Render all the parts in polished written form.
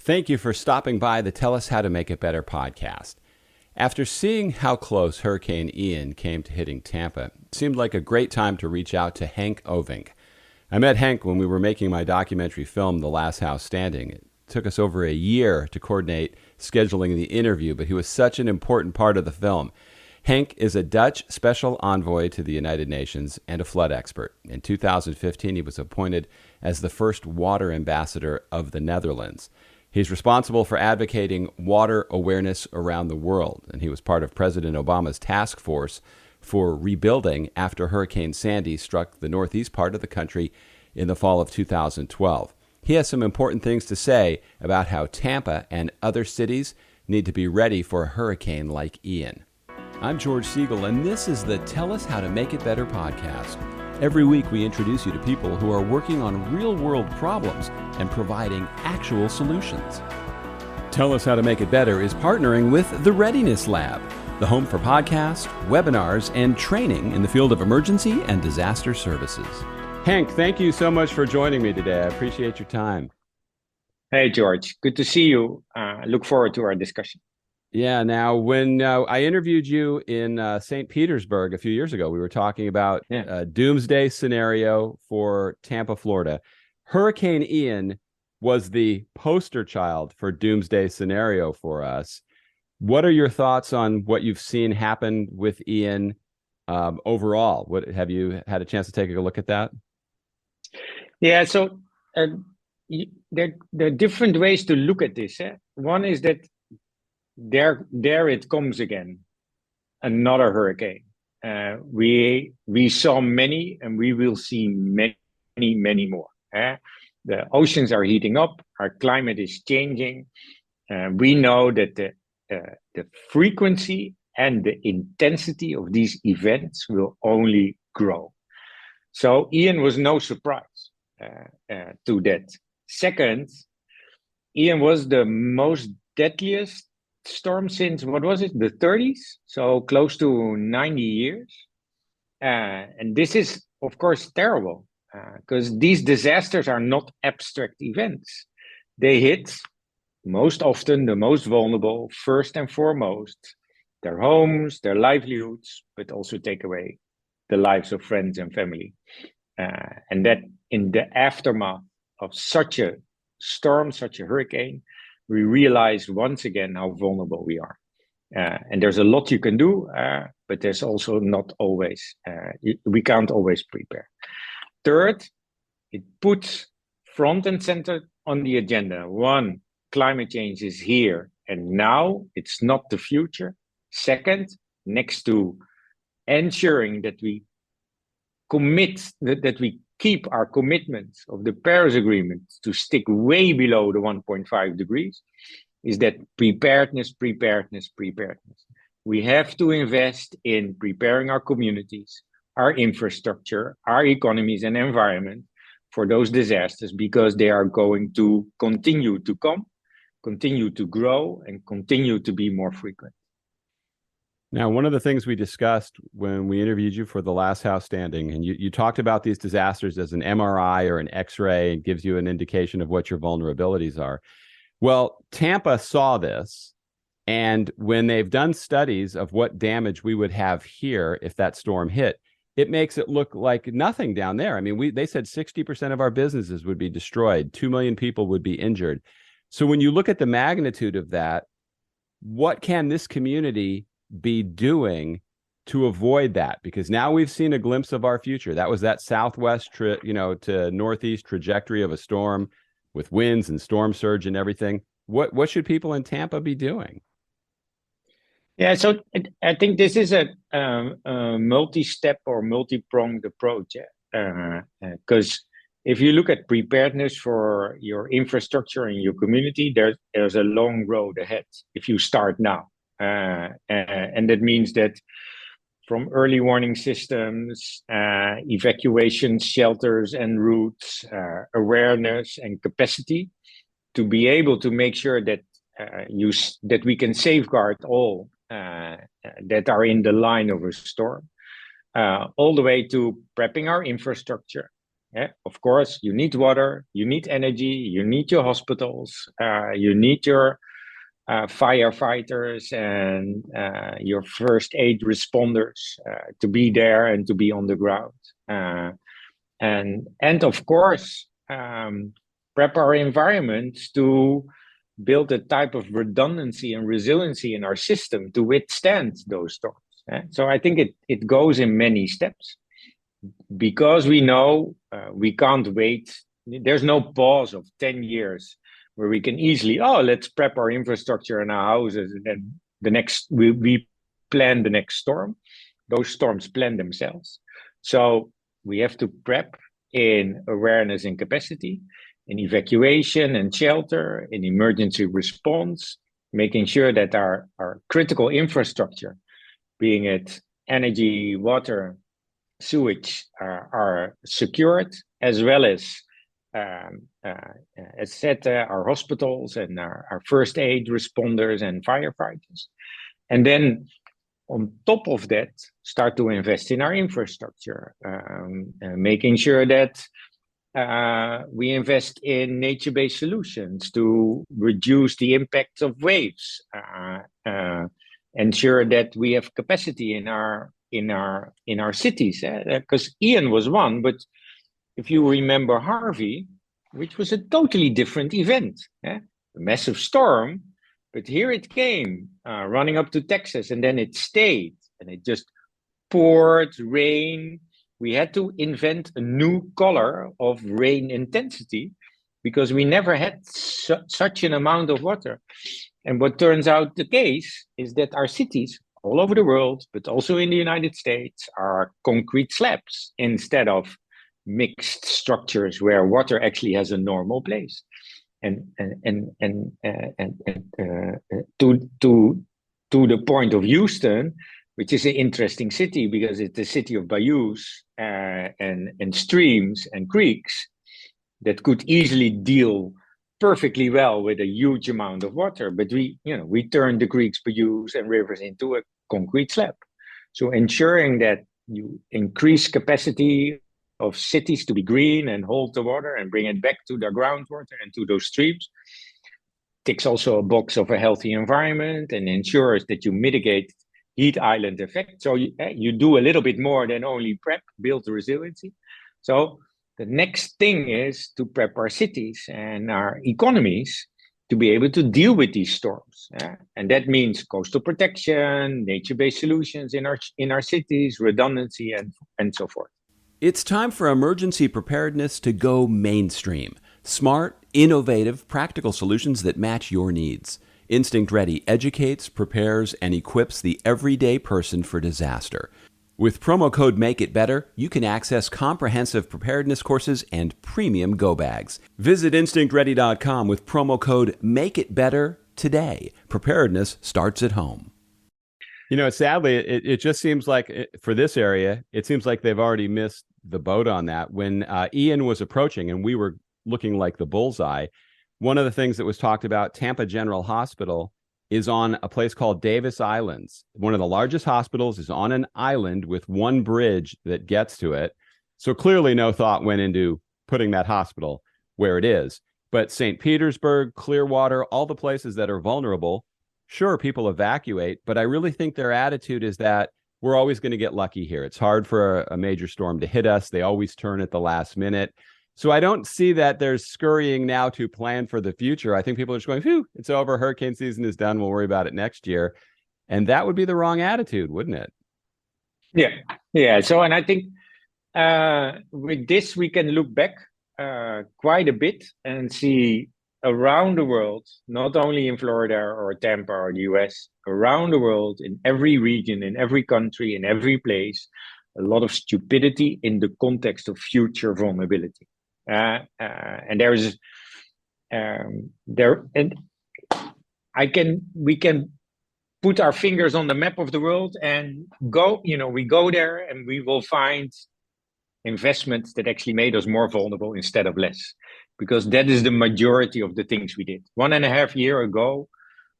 Thank you for stopping by the Tell Us How to Make It Better podcast. After seeing how close Hurricane Ian came to hitting Tampa, it seemed like a great time to reach out to Henk Ovink. I met Henk when we were making my documentary film, The Last House Standing. It took us over a year to coordinate scheduling the interview, but he was such an important part of the film. Henk is a Dutch special envoy to the United Nations and a flood expert. In 2015, he was appointed as the first water ambassador of the Netherlands. He's responsible for advocating water awareness around the world, and he was part of President Obama's task force for rebuilding after Hurricane Sandy struck the northeast part of the country in the fall of 2012. He has some important things to say about how Tampa and other cities need to be ready for a hurricane like Ian. I'm George Siegel, and this is the Tell Us How to Make It Better podcast. Every week, we introduce you to people who are working on real-world problems and providing actual solutions. Tell Us How to Make It Better is partnering with the Readiness Lab, the home for podcasts, webinars, and training in the field of emergency and disaster services. Henk, thank you so much for joining me today. I appreciate your time. Hey, George. Good to see you. Look forward to our discussion. Yeah, now, when I interviewed you in St. Petersburg a few years ago, we were talking about a doomsday scenario for Tampa, Florida. Hurricane Ian was the poster child for doomsday scenario for us. What are your thoughts on what you've seen happen with Ian overall? What have you had a chance to take a look at that? Yeah, so there are different ways to look at this. One is that there it comes again, another hurricane. We saw many, and we will see many more. The oceans are heating up. Our climate is changing. We know that the frequency and the intensity of these events will only grow. So Ian was no surprise to that. Second, Ian was the most deadliest storm since, what was it, the 30s? So close to 90 years. And this is, of course, terrible because these disasters are not abstract events. They hit most often the most vulnerable, first and foremost, their homes, their livelihoods, but also take away the lives of friends and family. And that in the aftermath of such a storm, such a hurricane, we realize once again how vulnerable we are. And there's a lot you can do, but there's also not always, we can't always prepare. Third, it puts front and center on the agenda. One, climate change is here and now, it's not the future. Second, next to ensuring that we commit, that we keep our commitments of the Paris Agreement to stick way below the 1.5 degrees, is that preparedness. We have to invest in preparing our communities, our infrastructure, our economies and environment for those disasters, because they are going to continue to come, continue to grow, and continue to be more frequent. Now, one of the things we discussed when we interviewed you for The Last House Standing, and you talked about these disasters as an MRI or an X-ray, and gives you an indication of what your vulnerabilities are. Well, Tampa saw this, and when they've done studies of what damage we would have here if that storm hit, it makes it look like nothing down there. I mean, they said 60% of our businesses would be destroyed, 2 million people would be injured. So when you look at the magnitude of that, what can this community be doing to avoid that? Because now we've seen a glimpse of our future. That was that southwest to northeast trajectory of a storm with winds and storm surge and everything. What should people in Tampa be doing? Yeah, so I think this is a multi-step or multi-pronged approach. Because if you look at preparedness for your infrastructure and your community, there's a long road ahead if you start now. And that means that from early warning systems, evacuation shelters and routes, awareness and capacity, to be able to make sure that that we can safeguard all that are in the line of a storm, all the way to prepping our infrastructure, Yeah, of course, you need water, you need energy, you need your hospitals, you need your firefighters and your first aid responders to be there and to be on the ground. And of course, prep our environment to build a type of redundancy and resiliency in our system to withstand those storms. So I think it goes in many steps because we know we can't wait. There's no pause of 10 years where we can easily, let's prep our infrastructure and our houses. And then we plan the next storm. Those storms plan themselves. So we have to prep in awareness and capacity, in evacuation and shelter, in emergency response, making sure that our critical infrastructure, being it energy, water, sewage, are secured, as well as said, our hospitals and our first aid responders and firefighters. And then on top of that, start to invest in our infrastructure, making sure that we invest in nature-based solutions to reduce the impact of waves, ensure that we have capacity in our cities. Because Ian was one, but if you remember Harvey, which was a totally different event, a massive storm, but here it came, running up to Texas, and then it stayed, and it just poured rain. We had to invent a new color of rain intensity because we never had such an amount of water. And what turns out the case is that our cities all over the world, but also in the United States, are concrete slabs instead of mixed structures where water actually has a normal place. And to the point of Houston, which is an interesting city because it's a city of bayous and streams and creeks that could easily deal perfectly well with a huge amount of water. But we turned the creeks, bayous, and rivers into a concrete slab. So ensuring that you increase capacity of cities to be green and hold the water and bring it back to the groundwater and to those streams ticks also a box of a healthy environment and ensures that you mitigate heat island effect. So you do a little bit more than only prep, build resiliency. So the next thing is to prep our cities and our economies to be able to deal with these storms. And that means coastal protection, nature-based solutions in our cities, redundancy, and so forth. It's time for emergency preparedness to go mainstream. Smart, innovative, practical solutions that match your needs. Instinct Ready educates, prepares, and equips the everyday person for disaster. With promo code MAKEITBETTER, you can access comprehensive preparedness courses and premium go bags. Visit InstinctReady.com with promo code MAKEITBETTER today. Preparedness starts at home. Sadly, it just seems like for this area, it seems like they've already missed the boat on that. When Ian was approaching and we were looking like the bullseye, one of the things that was talked about, Tampa General Hospital is on a place called Davis Islands. One of the largest hospitals is on an island with one bridge that gets to it. So clearly no thought went into putting that hospital where it is. But St. Petersburg, Clearwater, all the places that are vulnerable, sure, people evacuate, but I really think their attitude is that we're always going to get lucky here. It's hard for a major storm to hit us. They always turn at the last minute. So I don't see that there's scurrying now to plan for the future. I think people are just going, phew, it's over. Hurricane season is done. We'll worry about it next year. And that would be the wrong attitude, wouldn't it? Yeah. So, and I think with this, we can look back quite a bit and see around the world, not only in Florida or Tampa or the US, around the world, in every region, in every country, in every place, a lot of stupidity in the context of future vulnerability. And we can put our fingers on the map of the world and we go there and we will find investments that actually made us more vulnerable instead of less, because that is the majority of the things we did. 1.5 years ago,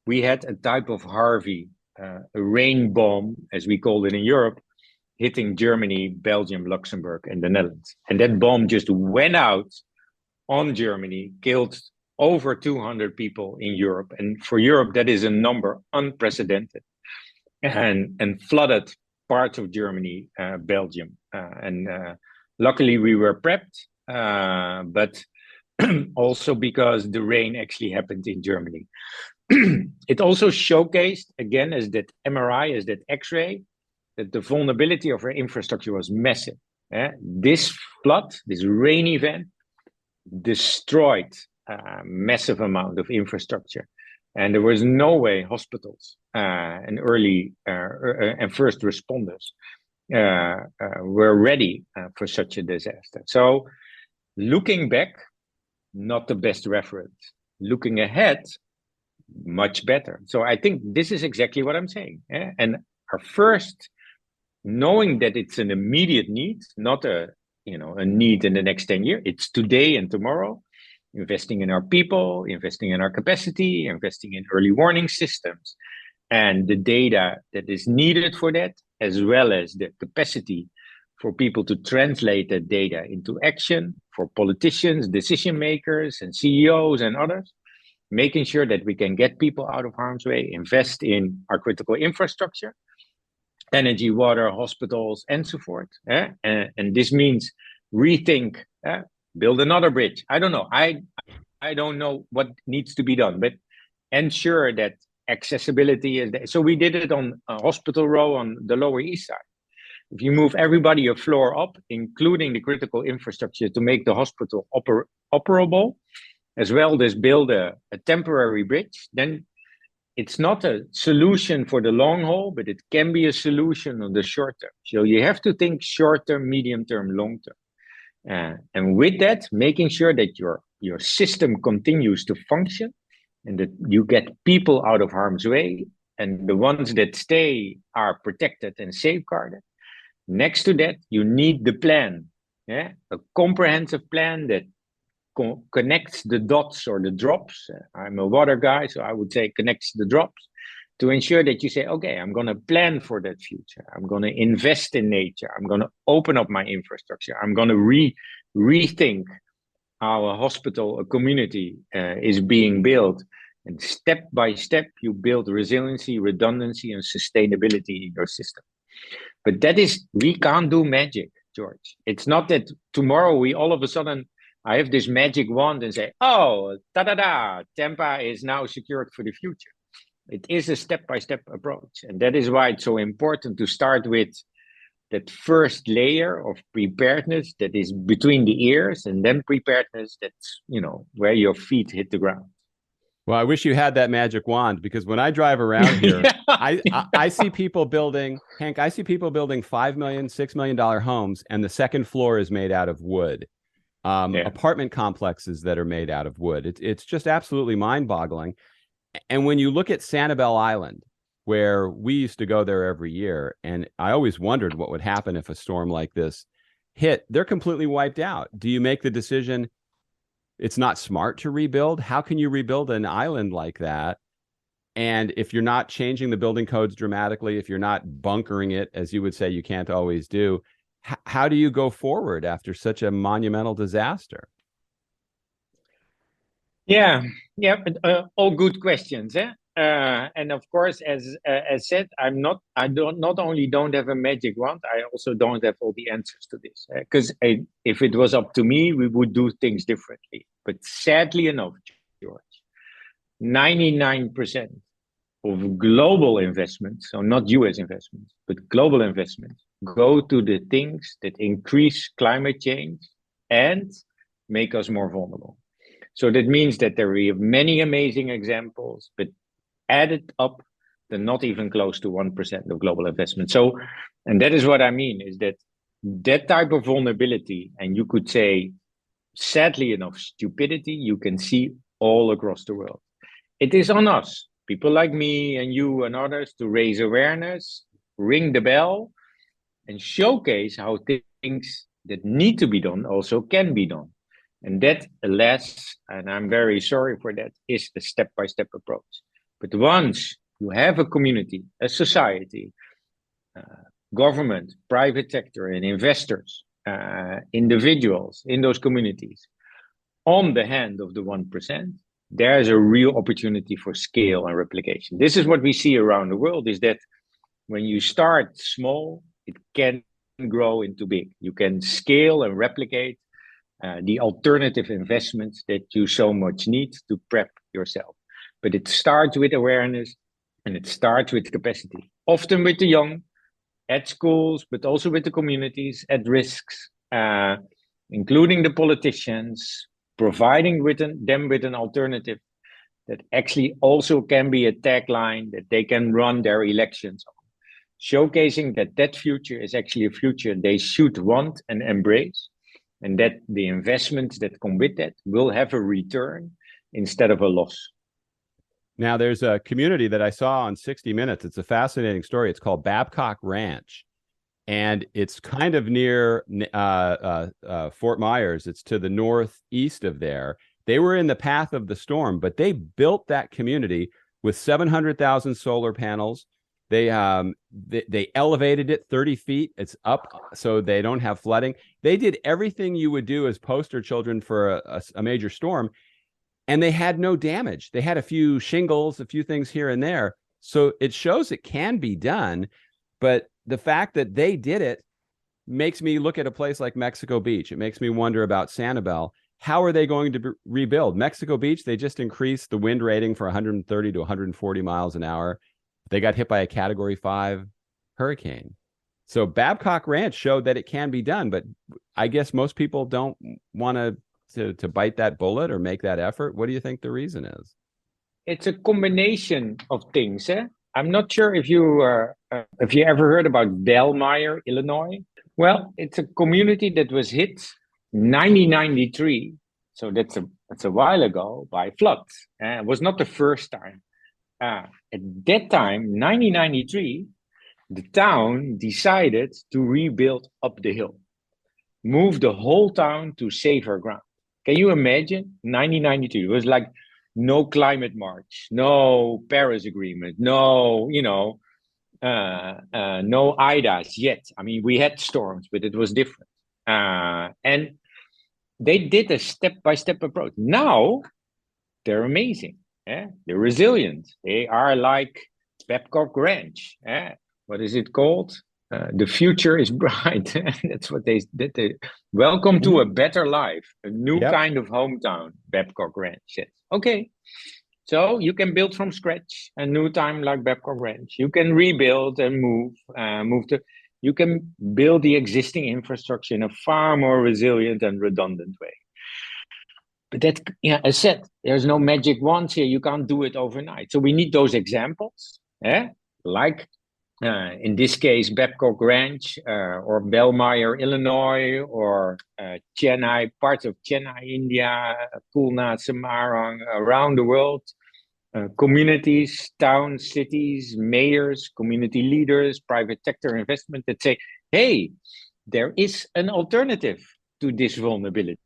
we had a type of Harvey, a rain bomb, as we called it in Europe, hitting Germany, Belgium, Luxembourg, and the Netherlands. And that bomb just went out on Germany, killed over 200 people in Europe. And for Europe, that is a number unprecedented, and flooded parts of Germany, Belgium. And luckily, we were prepped, but also because the rain actually happened in Germany. It also showcased, again, as that MRI, as that X-ray, that the vulnerability of our infrastructure was massive. This flood, this rain event, destroyed a massive amount of infrastructure. And there was no way hospitals and early and first responders were ready for such a disaster. So looking back, not the best reference. Looking ahead, much better. So I think this is exactly what I'm saying. And our first, knowing that it's an immediate need, not a need in the next 10 years, it's today and tomorrow, investing in our people, investing in our capacity, investing in early warning systems, and the data that is needed for that, as well as the capacity for people to translate that data into action, for politicians, decision makers, and CEOs and others, making sure that we can get people out of harm's way, invest in our critical infrastructure, energy, water, hospitals, and so forth. And this means rethink, build another bridge. I don't know. I don't know what needs to be done, but ensure that accessibility is there. So we did it on Hospital Row on the Lower East Side. If you move everybody a floor up, including the critical infrastructure to make the hospital operable, as well as build a temporary bridge, then it's not a solution for the long haul, but it can be a solution on the short term. So you have to think short term, medium term, long term. And with that, making sure that your system continues to function and that you get people out of harm's way, and the ones that stay are protected and safeguarded. Next to that, you need the plan, a comprehensive plan that connects the dots or the drops. I'm a water guy, so I would say connects the drops to ensure that you say, okay, I'm going to plan for that future. I'm going to invest in nature. I'm going to open up my infrastructure. I'm going to rethink how a hospital, a community is being built. And step by step, you build resiliency, redundancy, and sustainability in your system. But we can't do magic, George. It's not that tomorrow we all of a sudden, I have this magic wand and say, oh, ta-da-da, Tampa is now secured for the future. It is a step-by-step approach. And that is why it's so important to start with that first layer of preparedness that is between the ears, and then preparedness that's, where your feet hit the ground. Well, I wish you had that magic wand, because when I drive around here, I see people building, Henk, I see people building $5 million, $6 million homes, and the second floor is made out of wood. Apartment complexes that are made out of wood. It's just absolutely mind-boggling. And when you look at Sanibel Island, where we used to go there every year, and I always wondered what would happen if a storm like this hit, they're completely wiped out. Do you make the decision it's not smart to rebuild? How can you rebuild an island like that? And if you're not changing the building codes dramatically, if you're not bunkering it, as you would say you can't always do, how do you go forward after such a monumental disaster? Yeah, but, all good questions. And of course, as said, I not only don't have a magic wand, I also don't have all the answers to this. Because if it was up to me, we would do things differently. But sadly enough, George, 99% of global investments, so not US investments, but global investments, go to the things that increase climate change and make us more vulnerable. So that means that there are many amazing examples, but added up, they're not even close to 1% of global investment. So, and that is what I mean, is that type of vulnerability, and you could say, sadly enough, stupidity, you can see all across the world. It is on us, people like me and you and others, to raise awareness, ring the bell, and showcase how things that need to be done also can be done. And that, alas, and I'm very sorry for that, is a step-by-step approach. But once you have a community, a society, government, private sector, and investors, individuals in those communities on the hand of the 1%, there's a real opportunity for scale and replication. This is what we see around the world, is that when you start small, it can grow into big. You can scale and replicate the alternative investments that you so much need to prep yourself. But it starts with awareness and it starts with capacity, often with the young, at schools, but also with the communities at risks, including the politicians, providing them with an alternative that actually also can be a tagline that they can run their elections on, showcasing that future is actually a future they should want and embrace, and that the investments that come with that will have a return instead of a loss. Now, there's a community that I saw on 60 Minutes. It's a fascinating story. It's called Babcock Ranch, and it's kind of near Fort Myers. It's to the northeast of there. They were in the path of the storm, but they built that community with 700,000 solar panels. They elevated it 30 feet. It's up so they don't have flooding. They did everything you would do as poster children for a major storm, and they had no damage. They had a few shingles, a few things here and there. So it shows it can be done, but the fact that they did it makes me look at a place like Mexico Beach. It makes me wonder about Sanibel. How are they going to rebuild? Mexico Beach, they just increased the wind rating for 130 to 140 miles an hour. They got hit by a Category 5 hurricane. So Babcock Ranch showed that it can be done, but I guess most people don't want to bite that bullet or make that effort. What do you think the reason is? It's a combination of things. I'm not sure if you ever heard about Belmire, Illinois. Well, it's a community that was hit 1993, so that's a while ago, by floods. It was not the first time. At that time, 1993, the town decided to rebuild up the hill, move the whole town to safer ground. Can you imagine? 1992, it was like no climate march, no Paris Agreement, no, no IDAs yet. I mean, we had storms, but it was different. And they did a step-by-step approach. Now, they're amazing. They're resilient. They are like Babcock Ranch. What is it called? The future is bright. That's what they welcome to a better life, a new kind of hometown. Babcock Ranch says, okay, so you can build from scratch a new time like Babcock Ranch. You can rebuild and move to. You can build the existing infrastructure in a far more resilient and redundant way. But that, as said, there's no magic wands here. You can't do it overnight. So we need those examples, like in this case, Babcock Ranch or Belmire, Illinois, or Chennai, parts of Chennai, India, Khulna, Semarang, around the world. Communities, towns, cities, mayors, community leaders, private sector investment that say, hey, there is an alternative to this vulnerability.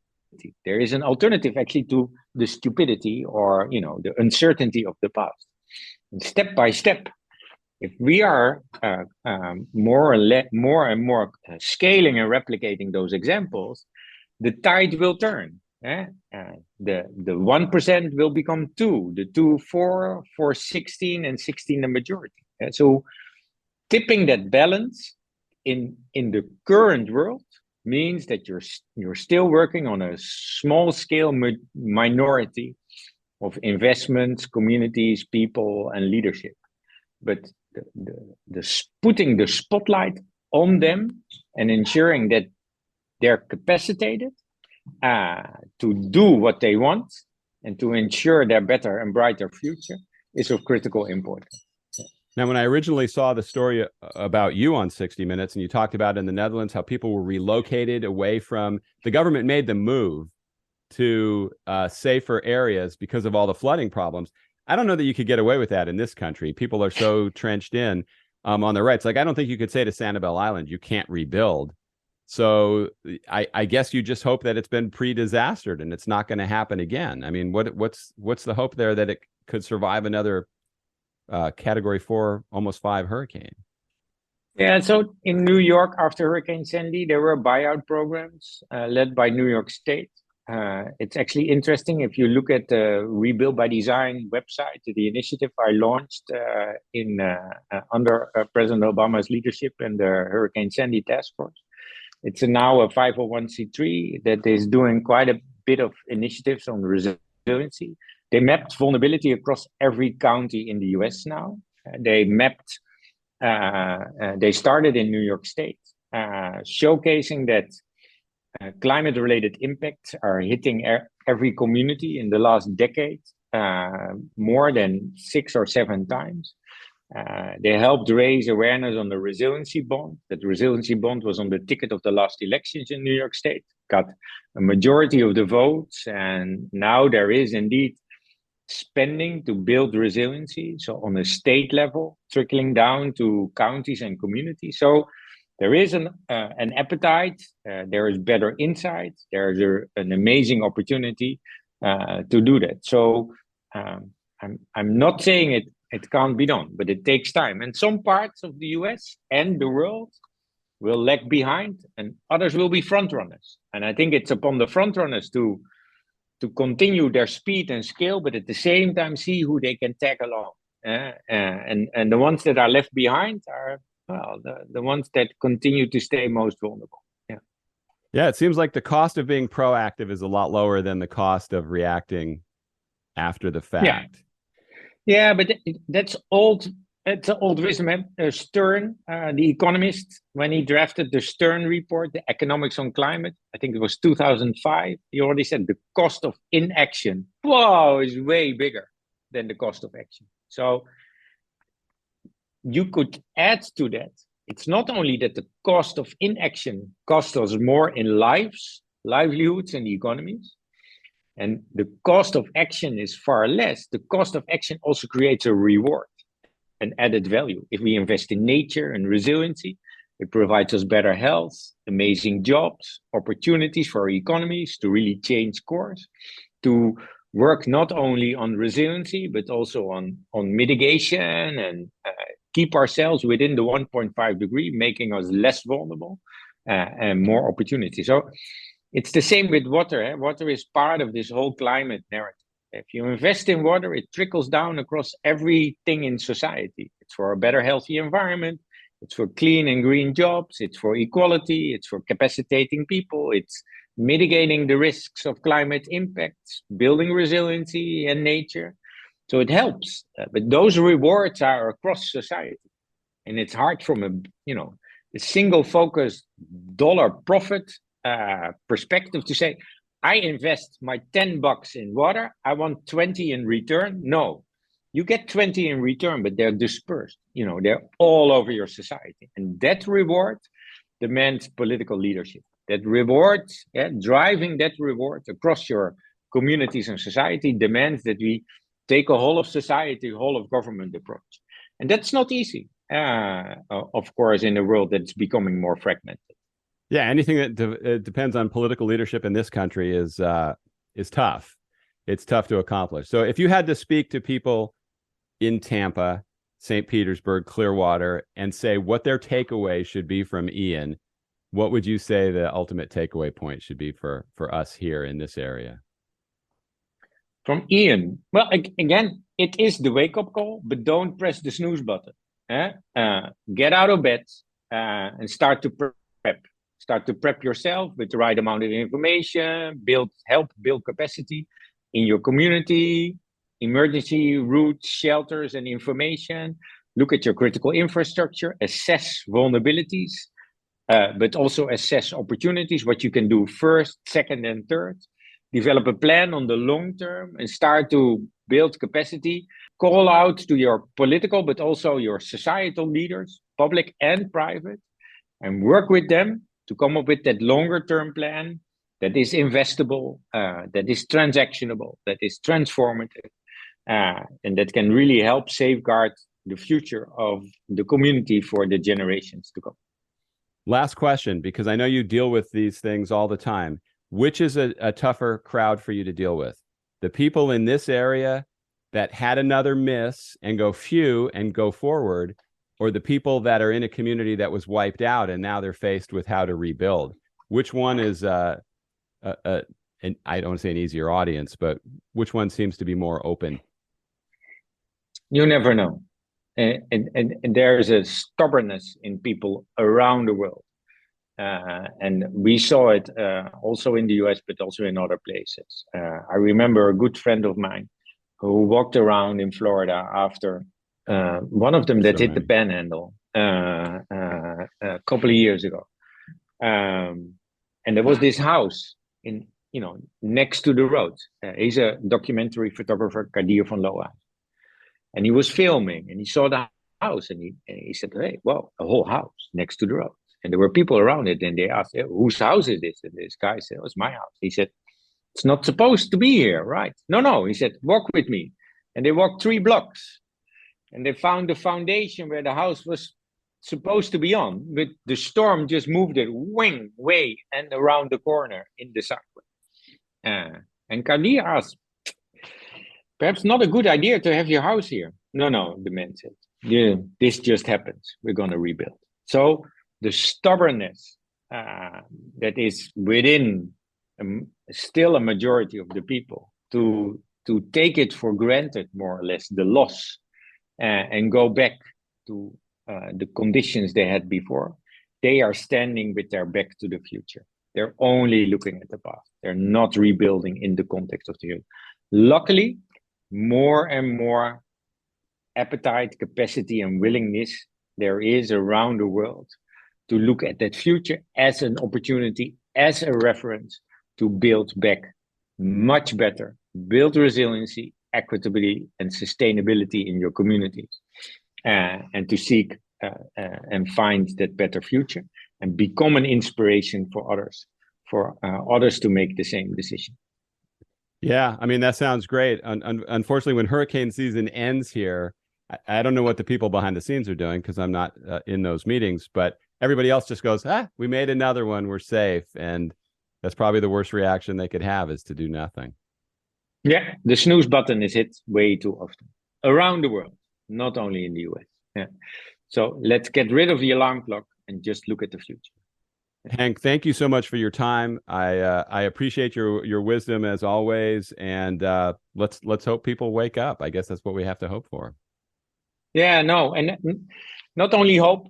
There is an alternative actually to the stupidity or the uncertainty of the past. And step by step, if we are more and more scaling and replicating those examples, the tide will turn. The 1% will become 2, the 2 4, 16, and 16 the majority. So tipping that balance in the current world means that you're still working on a small scale minority of investments, communities, people, and leadership. But the putting the spotlight on them and ensuring that they're capacitated to do what they want and to ensure their better and brighter future is of critical importance. Now, when I originally saw the story about you on 60 Minutes, and you talked about in the Netherlands how people were relocated away from, the government made them move to safer areas because of all the flooding problems. I don't know that you could get away with that in this country. People are so trenched in on their rights. Like, I don't think you could say to Sanibel Island, you can't rebuild. So I guess you just hope that it's been pre-disastered and it's not going to happen again. I mean, what's the hope there that it could survive another Category 4, almost 5 hurricane? Yeah, so in New York after Hurricane Sandy, there were buyout programs led by New York State. It's actually interesting if you look at the Rebuild by Design website, the initiative I launched in under President Obama's leadership and the Hurricane Sandy Task Force. It's now a 501c3 that is doing quite a bit of initiatives on resiliency. They mapped vulnerability across every county in the US now. They started in New York State, showcasing that climate-related impacts are hitting every community in the last decade, more than 6 or 7 times. They helped raise awareness on the resiliency bond. That resiliency bond was on the ticket of the last elections in New York State, got a majority of the votes, and now there is indeed spending to build resiliency. So on a state level, trickling down to counties and communities. So there is an appetite. There is better insight. There's an amazing opportunity to do that. So I'm not saying it can't be done, but it takes time. And some parts of the US and the world will lag behind, and others will be front runners. And I think it's upon the front runners to continue their speed and scale, but at the same time see who they can tag along. And the ones that are left behind are, well, the ones that continue to stay most vulnerable. Yeah. Yeah, it seems like the cost of being proactive is a lot lower than the cost of reacting after the fact. Yeah, but that's old. It's an old wisdom. Stern, the economist, when he drafted the Stern report, the economics on climate, I think it was 2005, he already said the cost of inaction, wow, is way bigger than the cost of action. So you could add to that. It's not only that the cost of inaction costs us more in livelihoods, and economies, and the cost of action is far less. The cost of action also creates a reward, an added value. If we invest in nature and resiliency, it provides us better health, amazing jobs, opportunities for our economies to really change course, to work not only on resiliency, but also on mitigation and keep ourselves within the 1.5 degree, making us less vulnerable and more opportunity. So it's the same with water. Water is part of this whole climate narrative. If you invest in water, it trickles down across everything in society. It's for a better, healthy environment. It's for clean and green jobs. It's for equality. It's for capacitating people. It's mitigating the risks of climate impacts, building resiliency and nature. So it helps. But those rewards are across society. And it's hard from a single focused dollar profit perspective to say, I invest my $10 in water, I want 20 in return. No, you get 20 in return, but they're dispersed. They're all over your society. And that reward demands political leadership. That reward, driving that reward across your communities and society demands that we take a whole of society, whole of government approach. And that's not easy, of course, in a world that's becoming more fragmented. Yeah, anything that depends on political leadership in this country is tough. It's tough to accomplish. So if you had to speak to people in Tampa, St. Petersburg, Clearwater, and say what their takeaway should be from Ian, what would you say the ultimate takeaway point should be for us here in this area? From Ian, well, again, it is the wake-up call, but don't press the snooze button. Get out of bed and start to prep. Start to prep yourself with the right amount of information, help build capacity in your community, emergency routes, shelters, and information. Look at your critical infrastructure, assess vulnerabilities, but also assess opportunities, what you can do first, second, and third. Develop a plan on the long term and start to build capacity. Call out to your political, but also your societal leaders, public and private, and work with them to come up with that longer term plan that is investable, that is transactionable, that is transformative, and that can really help safeguard the future of the community for the generations to come. Last question, because I know you deal with these things all the time. Which is a tougher crowd for you to deal with? The people in this area that had another miss and go forward, or the people that are in a community that was wiped out and now they're faced with how to rebuild? Which one is, and I don't want to say an easier audience, but which one seems to be more open? You never know. And there's a stubbornness in people around the world. And we saw it also in the US, but also in other places. I remember a good friend of mine who walked around in Florida after one of them that hit the panhandle a couple of years ago. And there was this house next to the road. He's a documentary photographer, Kadir van Loa. And he was filming and he saw the house and he said, hey, well, a whole house next to the road. And there were people around it and they asked, hey, whose house is this? And this guy said, oh, it's my house. He said, it's not supposed to be here, right? No. He said, walk with me. And they walked 3 blocks and they found the foundation where the house was supposed to be on, but the storm just moved it way and around the corner in the sideway. And Kadir asked, perhaps not a good idea to have your house here. No, the man said, yeah, this just happens. We're going to rebuild. So the stubbornness that is within still a majority of the people to take it for granted, more or less, the loss, and go back to the conditions they had before, they are standing with their back to the future. They're only looking at the past. They're not rebuilding in the context of the future. Luckily, more and more appetite, capacity, and willingness there is around the world to look at that future as an opportunity, as a reference to build back much better, build resiliency, equitability, and sustainability in your communities, and to seek and find that better future and become an inspiration for others to make the same decision. Yeah, I mean, that sounds great. Unfortunately, when hurricane season ends here, I don't know what the people behind the scenes are doing because I'm not in those meetings, but everybody else just goes, we made another one, we're safe. And that's probably the worst reaction they could have, is to do nothing. Yeah, the snooze button is hit way too often around the world, not only in the US. Yeah. So let's get rid of the alarm clock and just look at the future. Henk, thank you so much for your time. I appreciate your wisdom as always, and let's hope people wake up. I guess that's what we have to hope for. Yeah, no, and not only hope.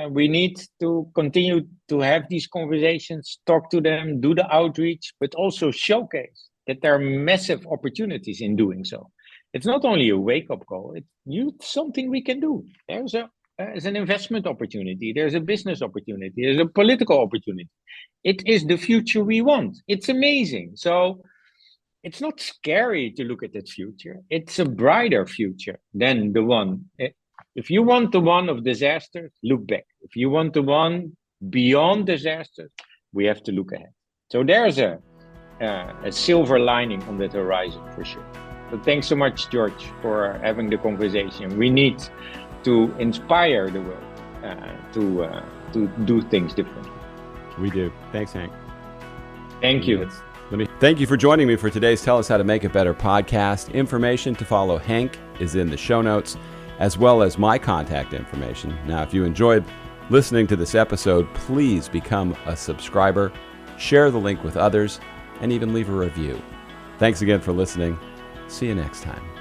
We need to continue to have these conversations, talk to them, do the outreach, but also showcase that there are massive opportunities in doing so. It's not only a wake-up call; it's something we can do. There's an investment opportunity, there's a business opportunity, there's a political opportunity. It is the future we want. It's amazing. So it's not scary to look at that future. It's a brighter future than the one. If you want the one of disasters, look back. If you want the one beyond disasters, we have to look ahead. So there's a silver lining on that horizon for sure. So thanks so much, George, for having the conversation. We need to inspire the world to do things differently. We do. Thanks, Henk. Thank you. Thank you for joining me for today's Tell Us How to Make It Better podcast. Information to follow Henk is in the show notes, as well as my contact information. Now, if you enjoyed listening to this episode, please become a subscriber, share the link with others, and even leave a review. Thanks again for listening. See you next time.